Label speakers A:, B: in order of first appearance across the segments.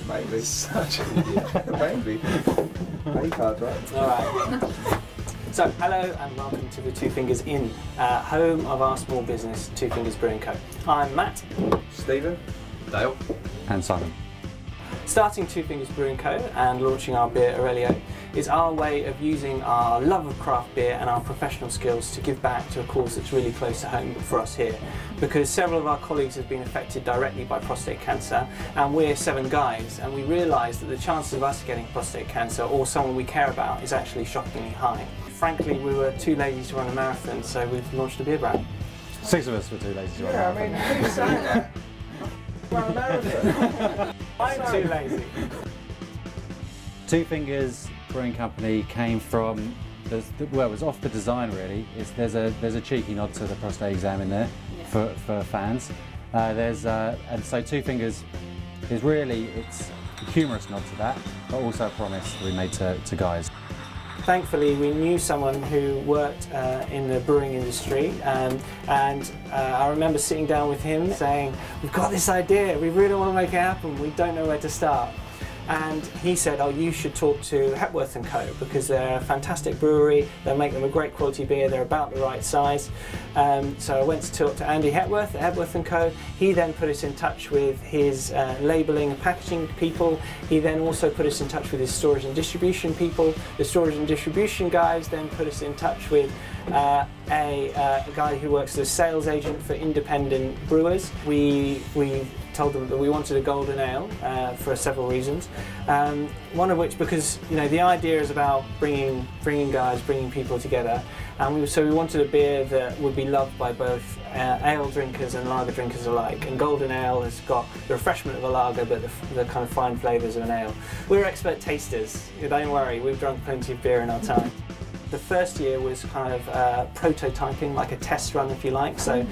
A: Maybe. Such an idiot. Maybe. Pay card, right?
B: Alright. So, hello and welcome to the Two Fingers Inn, home of our small business, Two Fingers Brewing Co. I'm Matt.
A: Stephen.
C: Dale.
D: And Simon.
B: Starting Two Fingers Brewing Co. and launching our beer Aurelio is our way of using our love of craft beer and our professional skills to give back to a cause that's really close to home for us here. Because several of our colleagues have been affected directly by prostate cancer, and we're 7 guys, and we realised that the chances of us getting prostate cancer or someone we care about is actually shockingly high. Frankly, we were too lazy to run a marathon, so we've launched a beer brand.
D: 6 of us were too lazy to run a marathon.
A: I mean, who's saying that? Run a marathon.
B: I'm too lazy.
D: Two Fingers Brewing Company came from, well, it was off the design really. There's a cheeky nod to the prostate exam in there for fans. And so Two Fingers is really, it's a humorous nod to that, but also a promise we made to guys.
B: Thankfully, we knew someone who worked in the brewing industry, and I remember sitting down with him saying, "We've got this idea, we really want to make it happen, we don't know where to start." And he said, "Oh, you should talk to Hepworth & Co. because they're a fantastic brewery, they'll make them a great quality beer, they're about the right size." So I went to talk to Andy Hepworth at Hepworth & Co. He then put us in touch with his labelling and packaging people. He then also put us in touch with his storage and distribution people. The storage and distribution guys then put us in touch with a guy who works as a sales agent for independent brewers. We told them that we wanted a golden ale for several reasons. One of which, because the idea is about bringing guys, bringing people together, and so we wanted a beer that would be loved by both ale drinkers and lager drinkers alike. And golden ale has got the refreshment of a lager, but the kind of fine flavours of an ale. We're expert tasters. Don't worry, we've drunk plenty of beer in our time. The first year was kind of prototyping, like a test run if you like. So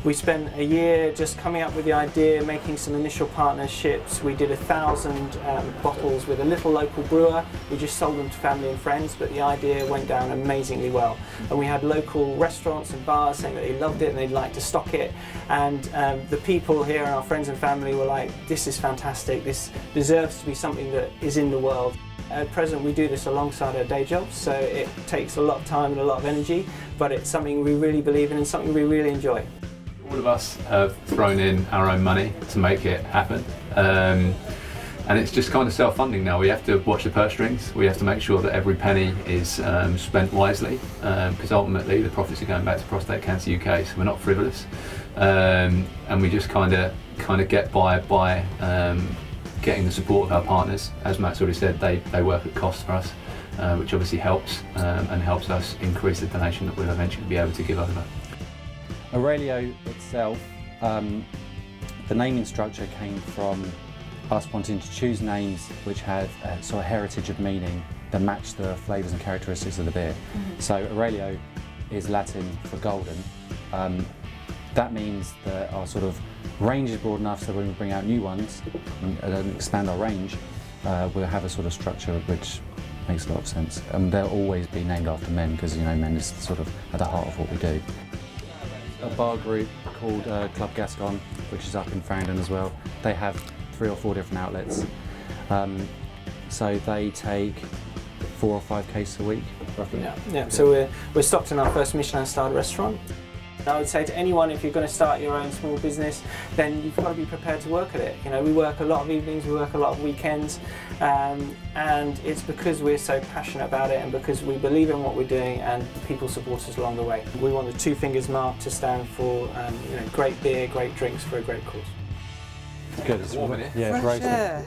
B: we spent a year just coming up with the idea, making some initial partnerships. We did 1,000 bottles with a little local brewer. We just sold them to family and friends, but the idea went down amazingly well. And we had local restaurants and bars saying that they loved it and they'd like to stock it. And the people here, our friends and family, were like, "This is fantastic, this deserves to be something that is in the world." At present, we do this alongside our day jobs, so it takes a lot of time and a lot of energy, but it's something we really believe in and something we really enjoy.
C: All of us have thrown in our own money to make it happen, and it's just kind of self-funding now. We have to watch the purse strings, we have to make sure that every penny is spent wisely, because ultimately the profits are going back to Prostate Cancer UK, so we're not frivolous, and we just kind of get by getting the support of our partners. As Matt's already said, they work at cost for us, which obviously helps and helps us increase the donation that we'll eventually be able to give over.
D: Aurelio itself, the naming structure came from us wanting to choose names which had a sort of heritage of meaning that match the flavours and characteristics of the beer. So Aurelio is Latin for golden. That means that our sort of range is broad enough so when we bring out new ones and expand our range, we'll have a sort of structure which makes a lot of sense. And they'll always be named after men because men is sort of at the heart of what we do. A bar group called Club Gascon, which is up in Farringdon as well. They have 3 or 4 different outlets. So they take 4 or 5 cases a week, roughly.
B: Yeah. So we're stocked in our first Michelin-starred restaurant. I would say to anyone, if you're going to start your own small business, then you've got to be prepared to work at it. We work a lot of evenings, we work a lot of weekends, and it's because we're so passionate about it and because we believe in what we're doing and people support us along the way. We want the Two Fingers mark to stand for great beer, great drinks for a great cause.
D: Good. It's
C: warm in here.
D: Yeah,
B: Fresh
D: roasted.
B: air.